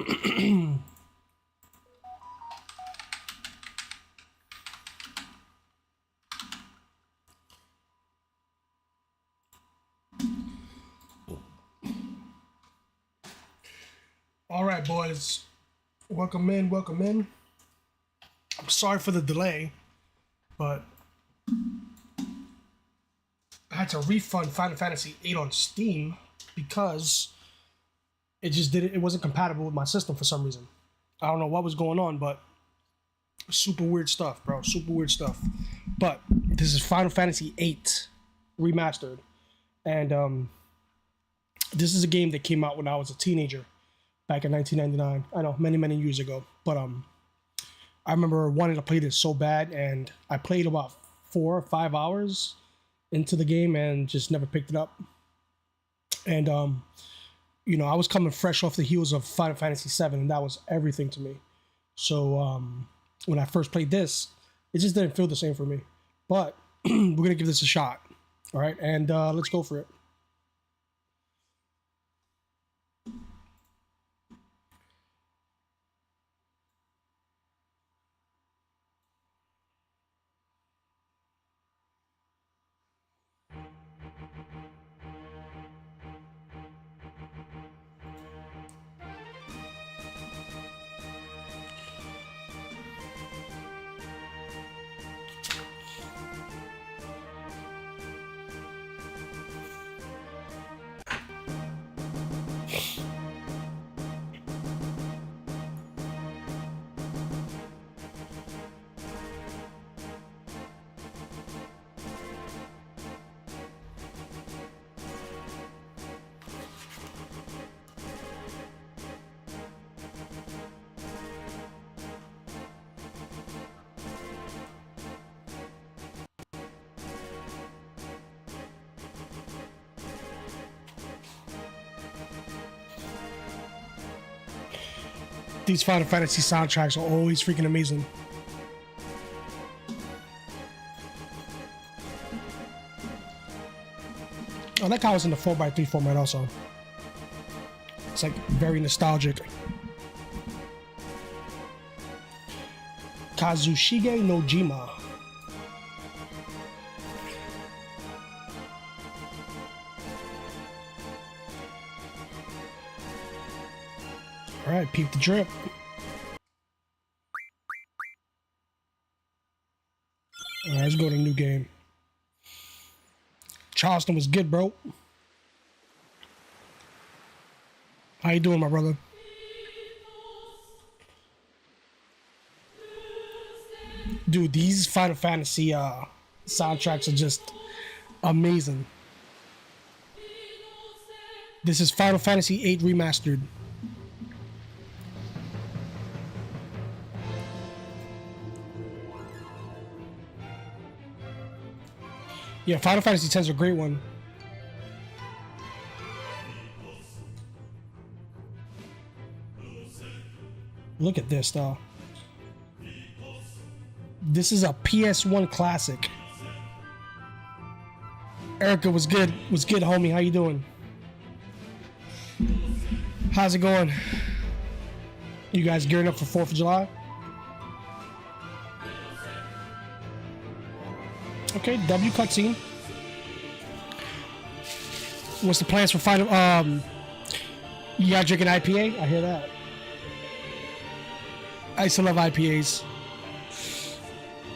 All right, boys. Welcome in, welcome in. I'm sorry for the delay, but I had to refund Final Fantasy VIII on Steam because it wasn't compatible with my system for some reason. I don't know what was going on, but super weird stuff, bro. Super weird stuff. But this is Final Fantasy VIII Remastered. And this is a game that came out when I was a teenager back in 1999. I know, many years ago. But I remember wanting to play this so bad, and I played about 4 or 5 hours into the game and just never picked it up. And you know, I was coming fresh off the heels of Final Fantasy VII, and that was everything to me. So when I first played this, it just didn't feel the same for me. But we're gonna give this a shot, all right? And let's go for it. These Final Fantasy soundtracks are always freaking amazing. I like how it's in the 4x3 format also. It's like very nostalgic. Kazushige Nojima. All right, peep the drip. All right, let's go to a new game. Charleston was good, bro. How you doing, my brother? Dude, these Final Fantasy soundtracks are just amazing. This is Final Fantasy VIII Remastered. Yeah, Final Fantasy X is a great one. Look at this, though. This is a PS1 classic. Erica, was good, homie. How you doing? How's it going? You guys gearing up for 4th of July? Okay, W cutscene. What's the plans for final? You gotta drink an IPA? I hear that. I used to love IPAs.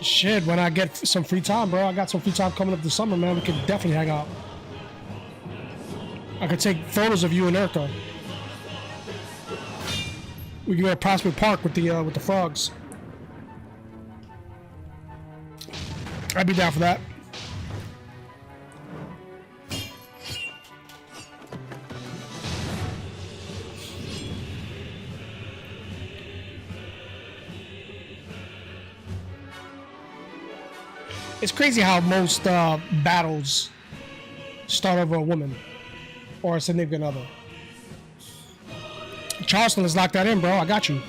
Shit, when I get some free time, bro. I got some free time coming up this summer, man. We could definitely hang out. I could take photos of you and Erica. We can go to Prospect Park with the frogs. I'd be down for that. It's crazy how most battles start over a woman or a significant other. Charleston, let's lock that in, bro. I got you.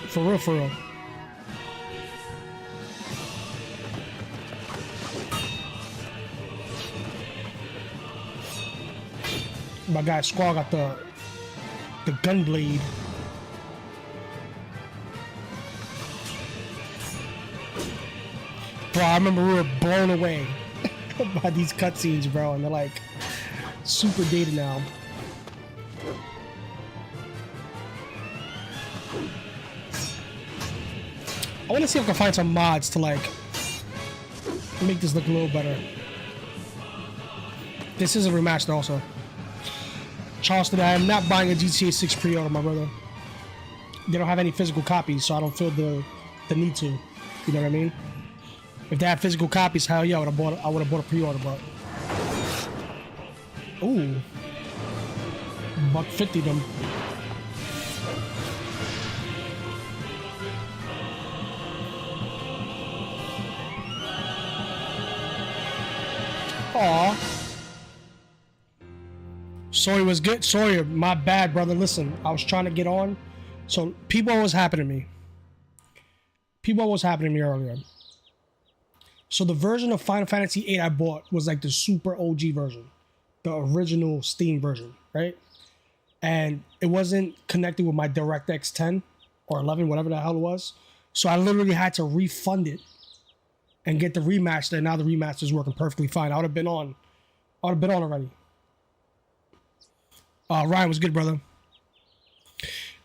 For real, for real. My guy Squall got the gun blade. Bro, I remember we were blown away by these cutscenes, bro, and they're like super dated now. I want to see if I can find some mods to like make this look a little better. This is a remaster also. Charleston, I am not buying a GTA 6 pre-order, my brother. They don't have any physical copies, so I don't feel the need to. You know what I mean? If they had physical copies, hell yeah, I would have bought a pre-order, but ooh, $150 them. Aw. Sorry was good. Sorry, my bad, brother. Listen, I was trying to get on. So, people what was happening to me. People what was happening to me earlier. So, the version of Final Fantasy VIII I bought was like the super OG version. The original Steam version, right? And it wasn't connected with my DirectX 10 or 11, whatever the hell it was. So, I literally had to refund it and get the remaster, and now the remaster is working perfectly fine. I would have been on already. Ryan was good, brother.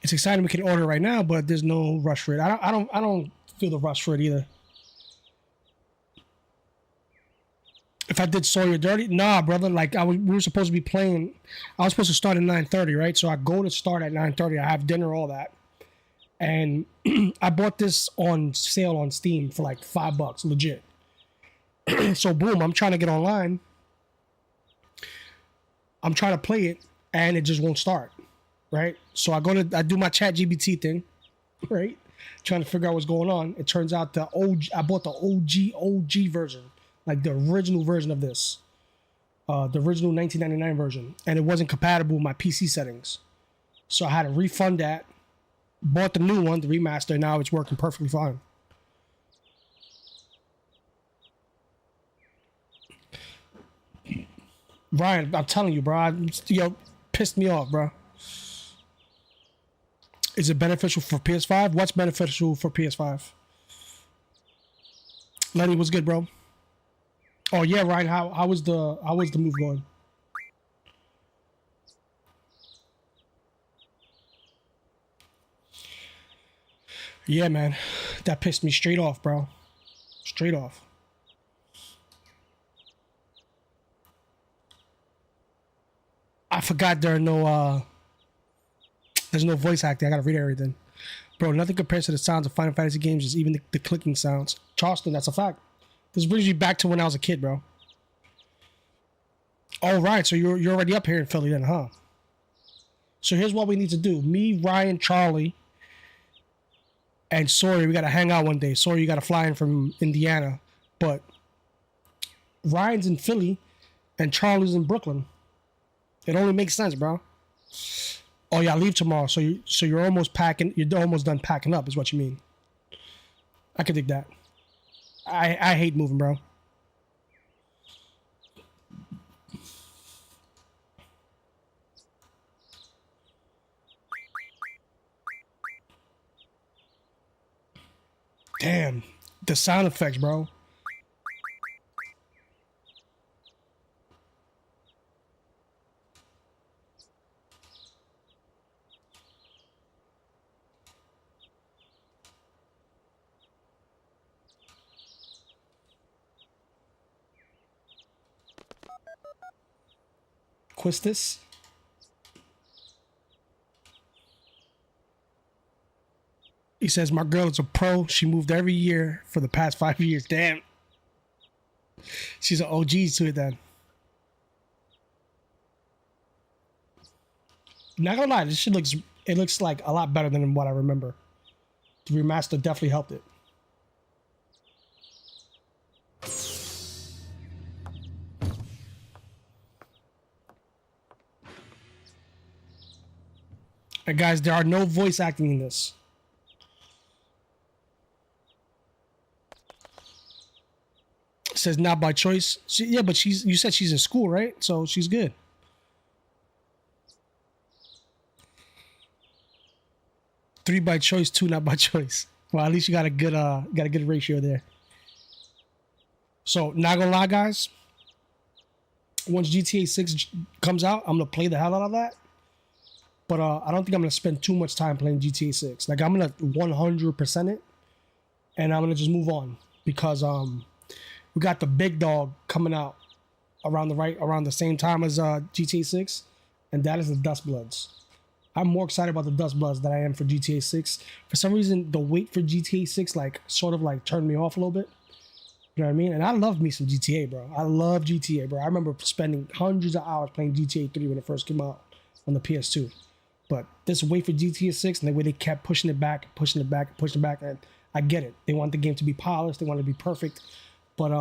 It's exciting we can order right now, but there's no rush for it. I don't feel the rush for it either. If I did Sawyer dirty, nah, brother. Like we were supposed to be playing. I was supposed to start at 9:30, right? So I go to start at 9:30. I have dinner, all that, and I bought this on sale on Steam for like $5, legit. So boom, I'm trying to get online. I'm trying to play it, and it just won't start, right? So I do my chat GBT thing, right? Trying to figure out what's going on. It turns out I bought the OG version, like the original version of this, the original 1999 version, and it wasn't compatible with my PC settings. So I had to refund that, bought the new one, the remaster, now it's working perfectly fine. Ryan, I'm telling you, bro, pissed me off, bro. Is it beneficial for PS5? What's beneficial for PS5? Lenny, what's good, bro? Oh yeah, Ryan, how was the move going? Yeah, man, that pissed me straight off, bro. Straight off. I forgot there's no voice acting. I gotta read everything. Bro, nothing compares to the sounds of Final Fantasy games, is even the clicking sounds. Charleston, that's a fact. This brings me back to when I was a kid, bro. All right, so you're already up here in Philly then, huh? So here's what we need to do. Me, Ryan, Charlie, and Sawyer, we gotta hang out one day. Sawyer, you gotta fly in from Indiana. But Ryan's in Philly and Charlie's in Brooklyn. It only makes sense, bro. Oh yeah, I leave tomorrow, so you're almost packing. You're almost done packing up, is what you mean. I can dig that. I hate moving, bro. Damn, the sound effects, bro. Quistis. He says, my girl is a pro. She moved every year for the past 5 years. Damn. She's an OG to it then. Not gonna lie, this shit looks like a lot better than what I remember. The remaster definitely helped it. And guys, there are no voice acting in this. It says not by choice. Yeah, but you said she's in school, right? So she's good. Three by choice, two not by choice. Well, at least you got a good ratio there. So not gonna lie, guys. Once GTA 6 comes out, I'm gonna play the hell out of that. But I don't think I'm gonna spend too much time playing GTA 6. Like I'm gonna 100% it, and I'm gonna just move on because we got the big dog coming out around the same time as GTA 6, and that is the Dust Bloods. I'm more excited about the Dust Bloods than I am for GTA 6. For some reason, the wait for GTA 6 sort of turned me off a little bit. You know what I mean? And I love me some GTA, bro. I love GTA, bro. I remember spending hundreds of hours playing GTA 3 when it first came out on the PS2. But this wait for GTA 6 and the way they kept pushing it back, and I get it. They want the game to be polished. They want it to be perfect. But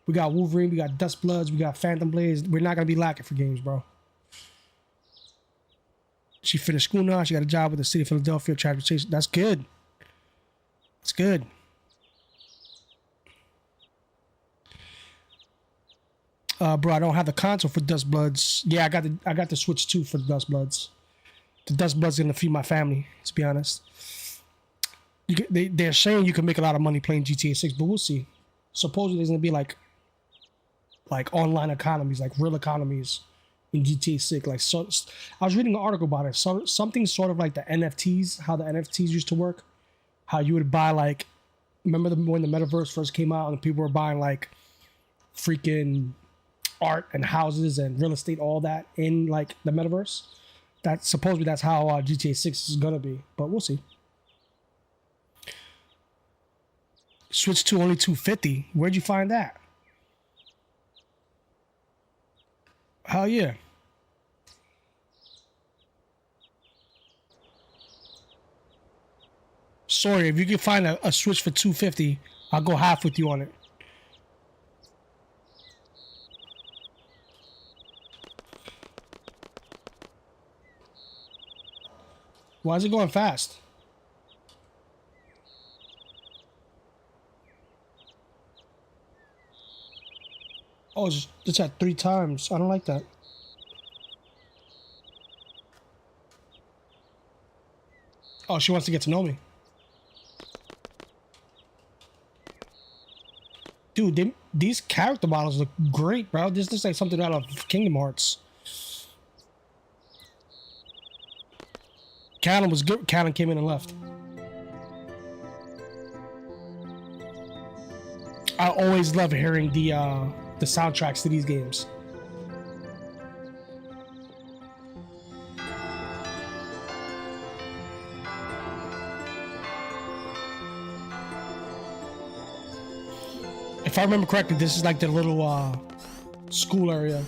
we got Wolverine, we got Dust Bloods, we got Phantom Blades. We're not going to be lacking for games, bro. She finished school now. She got a job with the city of Philadelphia transportation. That's good. That's good. Bro, I don't have the console for Dust Bloods. Yeah, I got the Switch 2 for the Dust Bloods. The Dust Bloods gonna feed my family, to be honest. They're saying you can make a lot of money playing GTA 6, but we'll see. Supposedly there's gonna be like online economies, like real economies in GTA 6. So, I was reading an article about it. Something sort of like the NFTs, how the NFTs used to work. How you would buy remember when the metaverse first came out and people were buying freaking art and houses and real estate, all that in the metaverse. Supposedly that's how GTA 6 is gonna be, but we'll see. Switch 2 only $250. Where'd you find that? Hell yeah. Sorry, if you can find a Switch for $250, I'll go half with you on it. Why is it going fast? Oh, it's at 3 times. I don't like that. Oh, she wants to get to know me. Dude, these character models look great, bro. This looks like something out of Kingdom Hearts. Callan was good. Callan came in and left. I always love hearing the soundtracks to these games. If I remember correctly, this is like the little school area.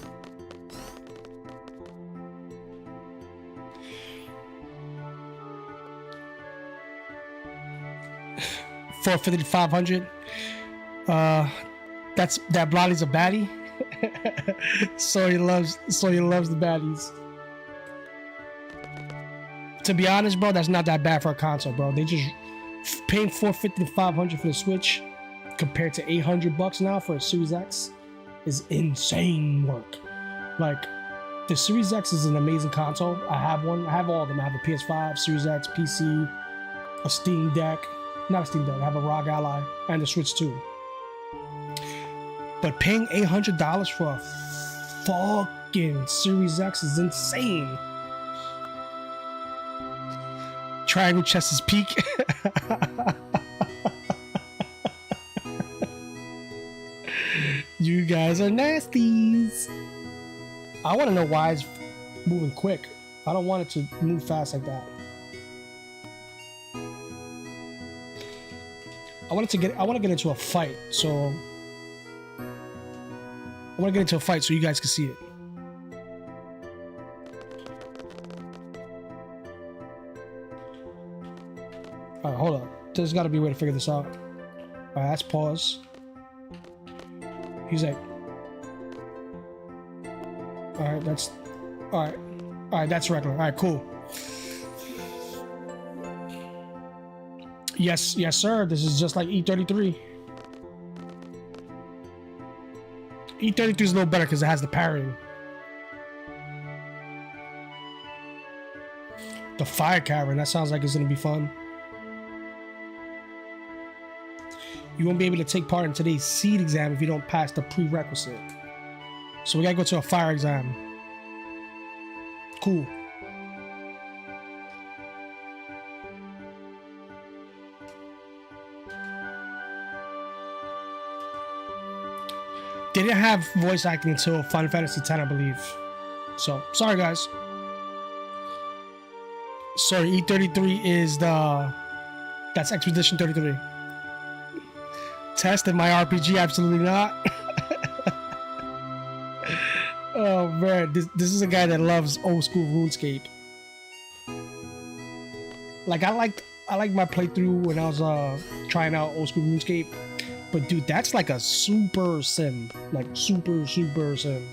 $450 to $500. That Blondie's a baddie. so he loves the baddies. To be honest, bro, that's not that bad for a console, bro. They just paying $450 to $500 for the Switch compared to $800 now for a Series X is insane work. The Series X is an amazing console. I have one. I have all of them. I have a PS5, Series X, PC, a Steam Deck. Not a Steam Deck. I have a ROG Ally and the Switch 2. But paying $800 for a fucking Series X is insane. Triangle chest is peak. You guys are nasties. I want to know why it's moving quick. I don't want it to move fast like that. I want to get into a fight, so you guys can see it. Alright, hold on. There's gotta be a way to figure this out. Alright, that's pause. He's like, alright, that's alright, that's regular. Alright, cool. Yes, sir. This is just like E33. E33 is a little better because it has the parrying. The fire cavern, that sounds like it's gonna be fun. You won't be able to take part in today's seed exam if you don't pass the prerequisite. So we gotta go to a fire exam. Cool. They didn't have voice acting until Final Fantasy X, I believe. So, sorry guys. Sorry, E33 is that's Expedition 33. Test in my RPG, absolutely not. Oh man, this is a guy that loves old school RuneScape. Like I liked my playthrough when I was trying out old school RuneScape. But dude, that's like a super sim. Like super sim.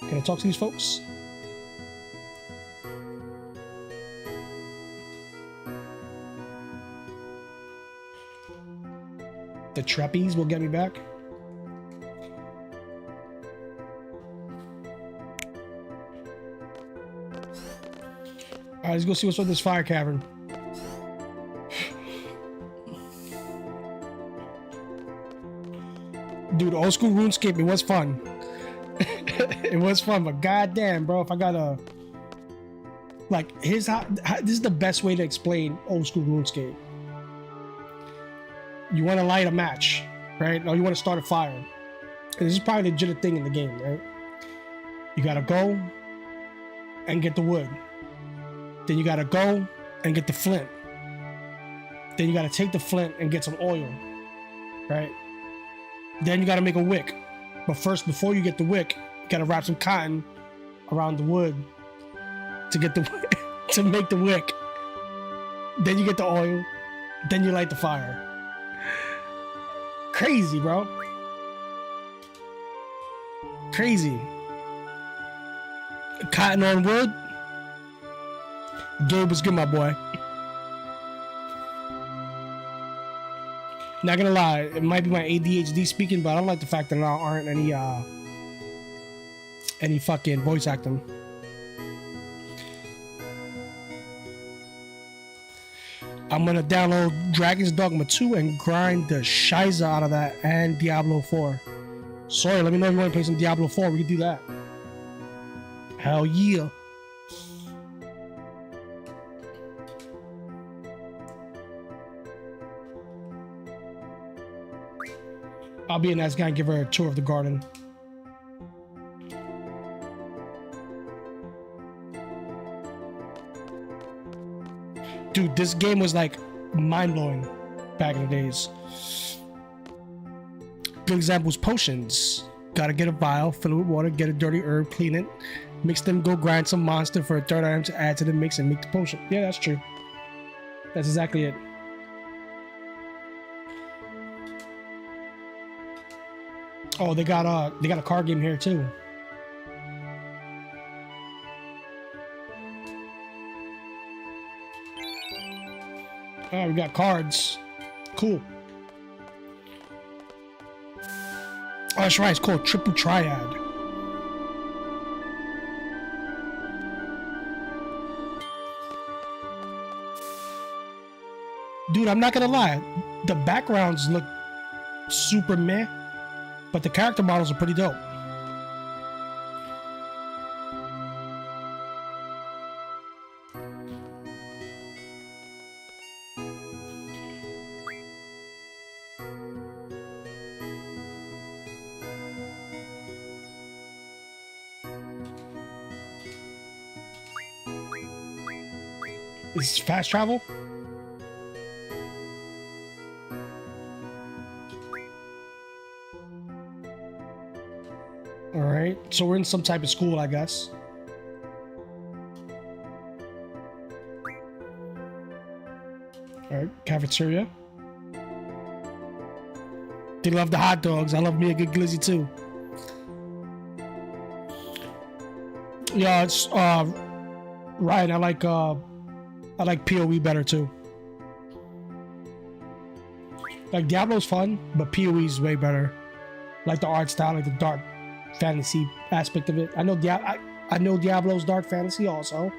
Can I talk to these folks? The trapeze will get me back. Alright, let's go see what's with this fire cavern. Dude, old school RuneScape, it was fun. It was fun, but goddamn, bro, if I gotta... Like, here's how... This is the best way to explain old school RuneScape. You want to light a match, right? Or you want to start a fire. And this is probably a legit thing in the game, right? You gotta go and get the wood. Then you gotta go and get the flint. Then you gotta take the flint and get some oil, right? Then you gotta make a wick. But first, before you get the wick, you gotta wrap some cotton around the wood to get the to make the wick. Then you get the oil. Then you light the fire. Crazy, bro. Crazy. Cotton on wood. Gabe was good, my boy. Not gonna lie, it might be my ADHD speaking, but I don't like the fact that there aren't any fucking voice acting. I'm gonna download Dragon's Dogma 2 and grind the shiza out of that, and Diablo 4. Sorry, let me know if you want to play some Diablo 4. We can do that. Hell yeah. I'll be a nice guy and give her a tour of the garden. Dude, this game was like mind-blowing back in the days. Good examples, potions. Gotta get a vial, fill it with water, get a dirty herb, clean it, mix them, go grind some monster for a third item to add to the mix and make the potion. Yeah, that's true. That's exactly it. Oh, they got a card game here too. Oh, we got cards. Cool. Oh, that's right. It's called Triple Triad. Dude, I'm not gonna lie. The backgrounds look super meh, but the character models are pretty dope. Is fast travel? Alright, so we're in some type of school, I guess. Alright, cafeteria. They love the hot dogs. I love me a good glizzy too. Yeah, it's Ryan, I like PoE better too. Like Diablo's fun, but PoE is way better. Like the art style, like the dark fantasy aspect of it. I know Diablo's dark fantasy also,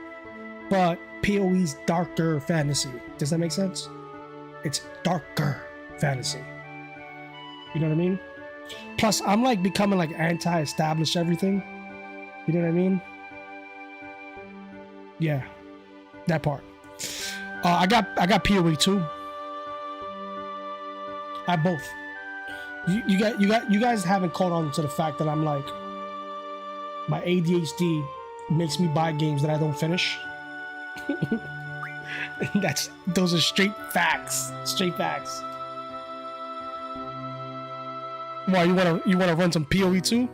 but PoE's darker fantasy. Does that make sense? It's darker fantasy. You know what I mean? Plus, I'm like becoming like anti-established everything. You know what I mean? Yeah, that part. I got PoE too. I have both. You guys haven't caught on to the fact that I'm like, my ADHD makes me buy games that I don't finish. Those are straight facts. Straight facts. Why you wanna run some PoE too?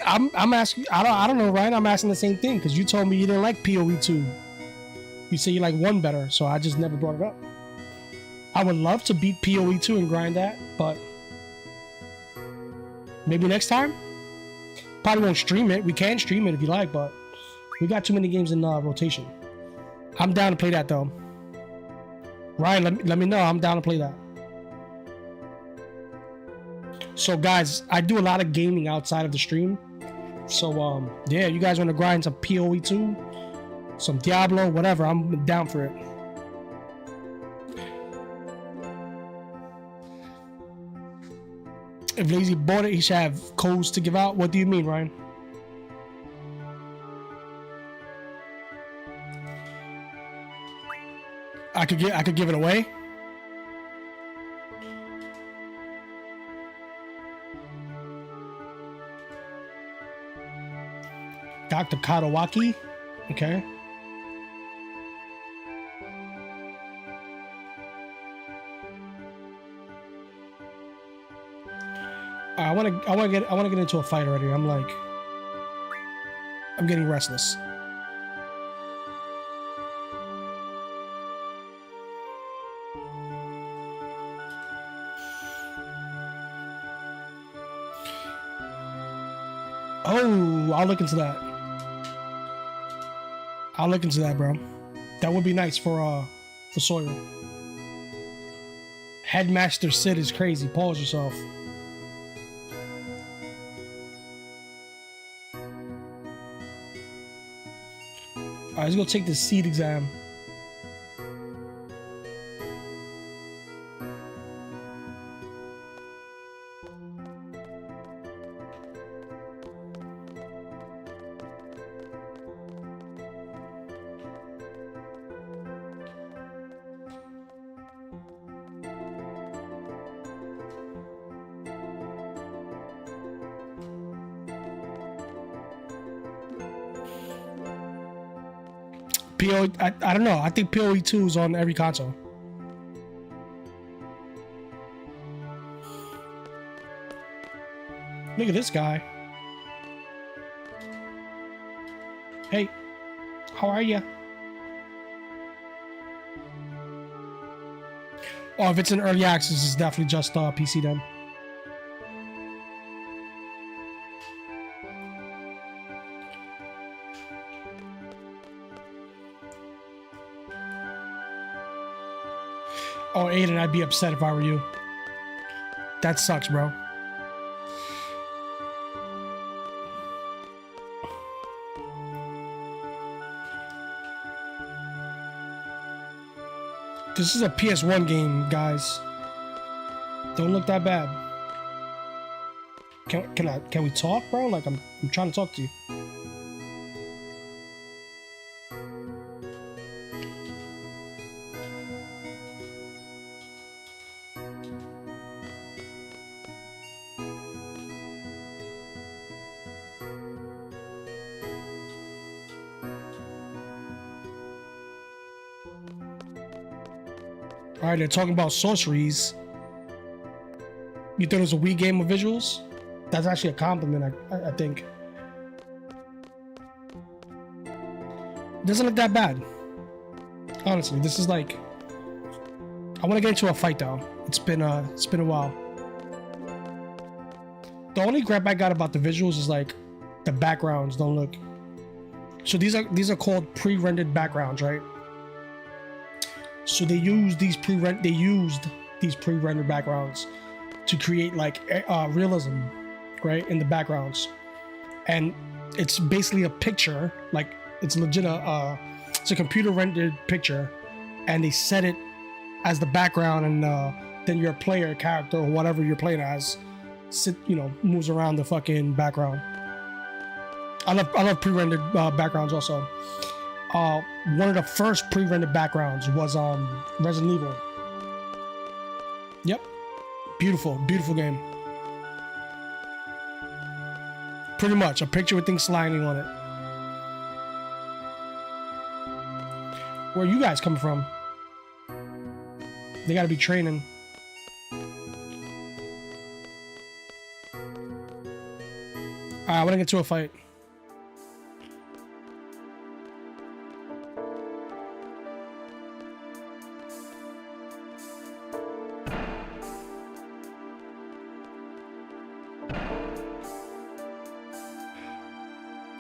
I'm asking. I don't know, Ryan. I'm asking the same thing because you told me you didn't like PoE 2. You say you like 1 better, so I just never brought it up. I would love to beat PoE 2 and grind that, but maybe next time. Probably won't stream it. We can stream it if you like, but we got too many games in rotation. I'm down to play that though. Ryan, let me know. I'm down to play that. So guys, I do a lot of gaming outside of the stream. So yeah, you guys want to grind some PoE 2, some Diablo, whatever, I'm down for it. If Lazy bought it, he should have codes to give out. What do you mean, Ryan? I could give it away. Dr. Katawaki. Okay. I want to get into a fight already. I'm getting restless. Oh, I'll look into that. I'll look into that, bro. That would be nice for Sawyer. Headmaster Sid is crazy. Pause yourself. Alright, let's go take this seed exam. I don't know. I think PoE 2 is on every console. Look at this guy. Hey, how are you? Oh, if it's in early access, it's definitely just PC then. Oh, Aiden, I'd be upset if I were you. That sucks, bro. This is a PS1 game, guys. Don't look that bad. Can we talk, bro? Like I'm trying to talk to you. Alright, they're talking about sorceries. You thought it was a Wii game of visuals? That's actually a compliment, I think. Doesn't look that bad. Honestly, this is like... I want to get into a fight though. It's been a while. The only gripe I got about the visuals is like the backgrounds don't look... So these are called pre-rendered backgrounds, right? So they used these pre-rendered backgrounds to create like realism, right, in the backgrounds, and it's basically a picture, like it's legit it's a computer rendered picture, and they set it as the background, and then your player character or whatever you're playing as, moves around the fucking background. I love pre-rendered backgrounds also. One of the first pre-rendered backgrounds was Resident Evil. Yep, beautiful game. Pretty much a picture with things sliding on it. Where are you guys coming from? They gotta be training. Alright, I wanna get to a fight.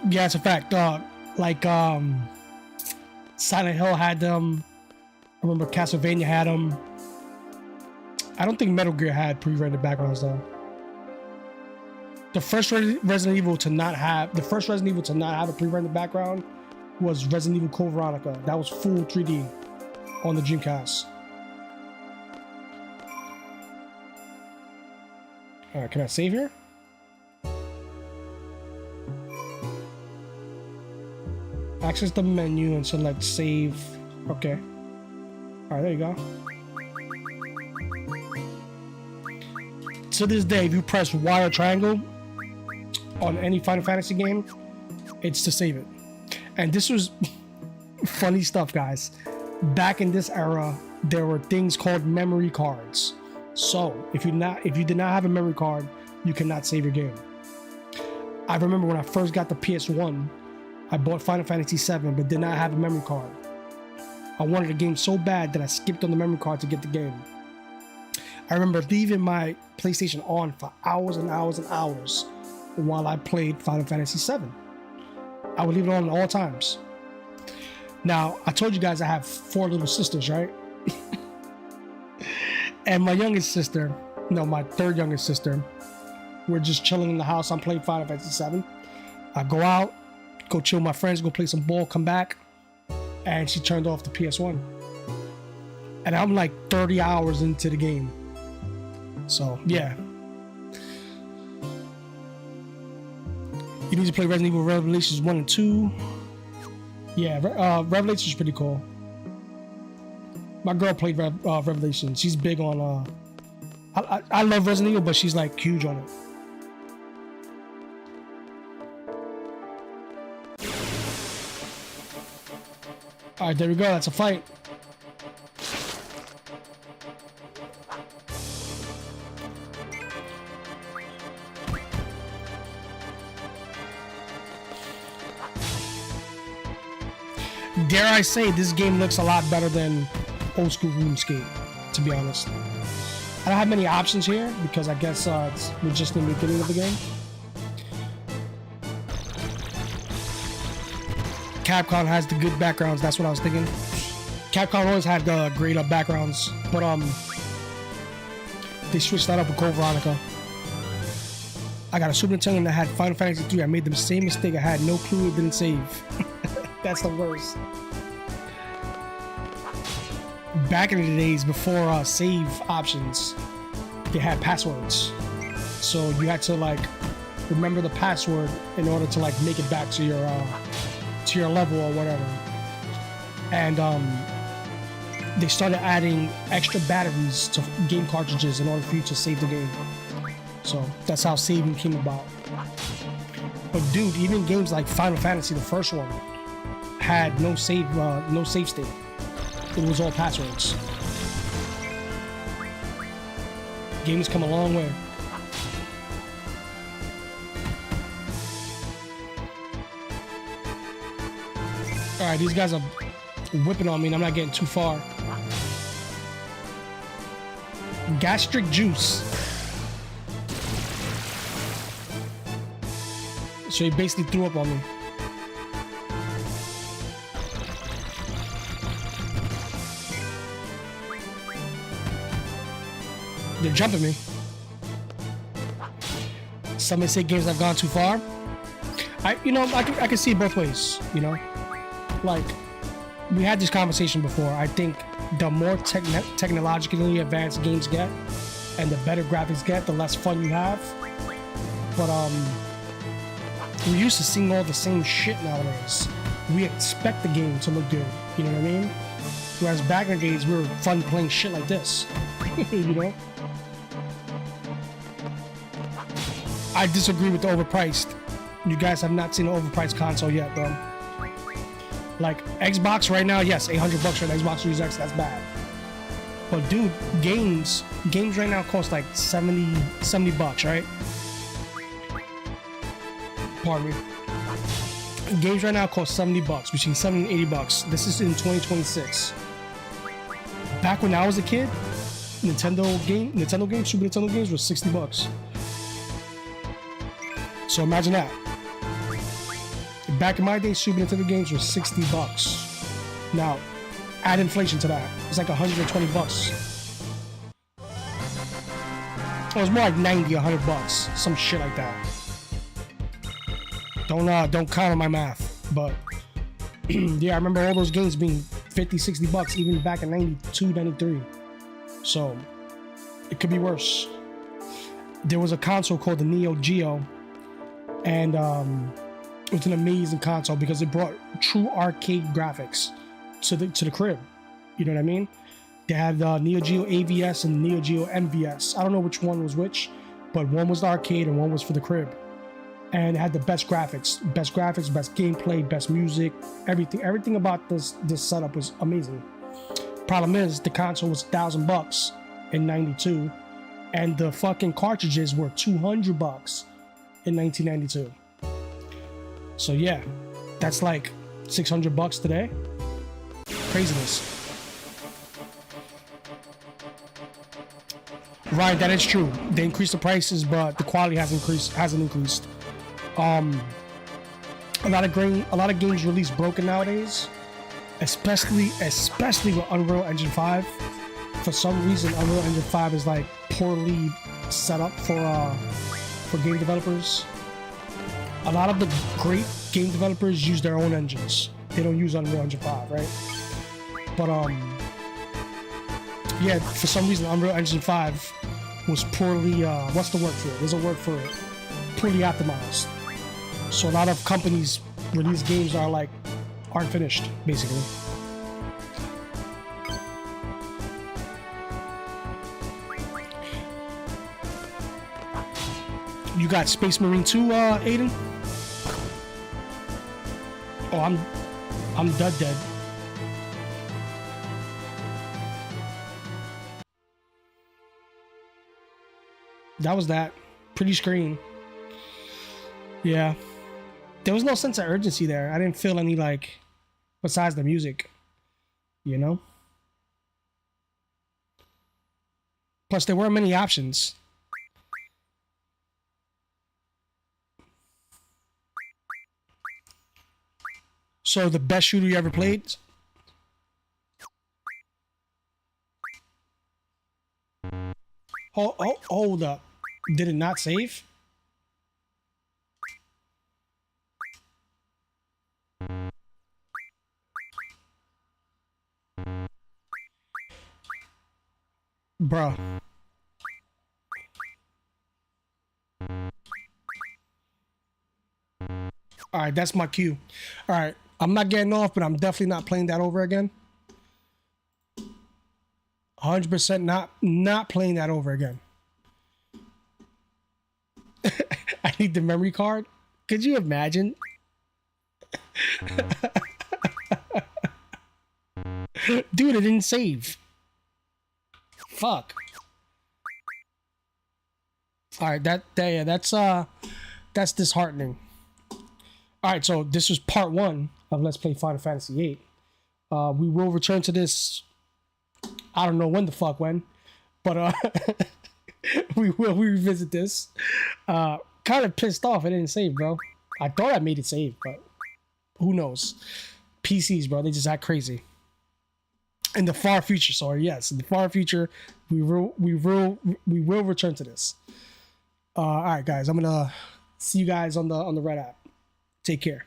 Yeah, it's a fact. Silent Hill had them. I remember Castlevania had them. I don't think Metal Gear had pre-rendered backgrounds though. The first Resident Evil to not have a pre-rendered background was Resident Evil Code Veronica. That was full 3D on the Dreamcast. Alright, can I save here? Access the menu and select save. Okay. Alright, there you go. To this day, if you press Y or triangle on any Final Fantasy game, it's to save it. And this was funny stuff, guys. Back in this era, there were things called memory cards. So if you did not have a memory card, you cannot save your game. I remember when I first got the PS1, I bought Final Fantasy VII, but did not have a memory card. I wanted the game so bad that I skipped on the memory card to get the game. I remember leaving my PlayStation on for hours and hours and hours while I played Final Fantasy VII. I would leave it on at all times. Now, I told you guys I have 4 little sisters, right? And my third youngest sister, we're just chilling in the house. I'm playing Final Fantasy VII. I go out, go chill with my friends, go play some ball, come back, and she turned off the PS1. And I'm like 30 hours into the game. So, yeah. You need to play Resident Evil Revelations 1 and 2. Yeah, Revelations is pretty cool. My girl played Revelations. She's big on... I love Resident Evil, but she's like huge on it. Alright, there we go. That's a fight. Dare I say, this game looks a lot better than old school RuneScape, to be honest. I don't have many options here because I guess we're just in the beginning of the game. Capcom has the good backgrounds, that's what I was thinking. Capcom always had the great backgrounds, but they switched that up with Code Veronica. I got a Super Nintendo that had Final Fantasy III. I made the same mistake. I had no clue it didn't save. That's the worst. Back in the days before save options, they had passwords. So you had to like remember the password in order to like make it back to your level or whatever. And they started adding extra batteries to game cartridges in order for you to save the game. So that's how saving came about. But dude, even games like Final Fantasy, the first one, had no save state. It was all passwords. Games come a long way. Alright, these guys are whipping on me and I'm not getting too far. Gastric juice. So he basically threw up on me. They're jumping me. Some may say games have gone too far. I can see it both ways, you know? Like, we had this conversation before. I think the more technologically advanced games get and the better graphics get, the less fun you have. But we're used to seeing all the same shit nowadays. We expect the game to look good, you know what I mean? Whereas back in the days, we were fun playing shit like this, you know? I disagree with the overpriced. You guys have not seen an overpriced console yet, though. Like, Xbox right now, yes, $800 for an Xbox Series X, that's bad. But dude, games right now cost like $70, right? Pardon me. Games right now cost $70, between $70 and $80. This is in 2026. Back when I was a kid, Nintendo games, Super Nintendo games were $60. So imagine that. Back in my day, Super Nintendo games were $60. Now, add inflation to that. It's like $120. It was more like $90, $100, some shit like that. Don't count on my math, but yeah, I remember all those games being $50, $60 even back in 92, 93. So it could be worse. There was a console called the Neo Geo, and it was an amazing console because it brought true arcade graphics to the crib. You know what I mean? They had Neo Geo AVS and Neo Geo MVS. I don't know which one was which, but one was the arcade and one was for the crib. And it had the best graphics, best gameplay, best music, everything about this setup was amazing. Problem is, the console was $1,000 in '92, and the fucking cartridges were $200 in 1992. So yeah, that's like $600 today. Craziness. Right, that is true. They increased the prices, but the quality hasn't increased. A lot of games release broken nowadays, especially with Unreal Engine 5. For some reason, Unreal Engine 5 is like poorly set up for game developers. A lot of the great game developers use their own engines. They don't use Unreal Engine 5, right? But yeah, for some reason, Unreal Engine 5 was poorly. What's the word for it? There's a word for it. Poorly optimized. So a lot of companies release games aren't finished, basically. You got Space Marine 2, Aiden? Oh, I'm dead. That was that. Pretty screen. Yeah. There was no sense of urgency there. I didn't feel any, besides the music, you know? Plus, there weren't many options. So, the best shooter you ever played? Hold up. Did it not save? Bruh. Alright, that's my cue. Alright, I'm not getting off, but I'm definitely not playing that over again. 100% not playing that over again. I need the memory card. Could you imagine? Dude, it didn't save. Fuck. All right, that's disheartening. All right, so this was part 1 of Let's Play Final Fantasy VIII. We will return to this. I don't know when, but we will revisit this. Kind of pissed off it didn't save, bro. I thought I made it save, but who knows? PCs, bro, they just act crazy. In the far future, sorry, yes, in the far future, we will return to this. All right, guys, I'm gonna see you guys on the Red app. Take care.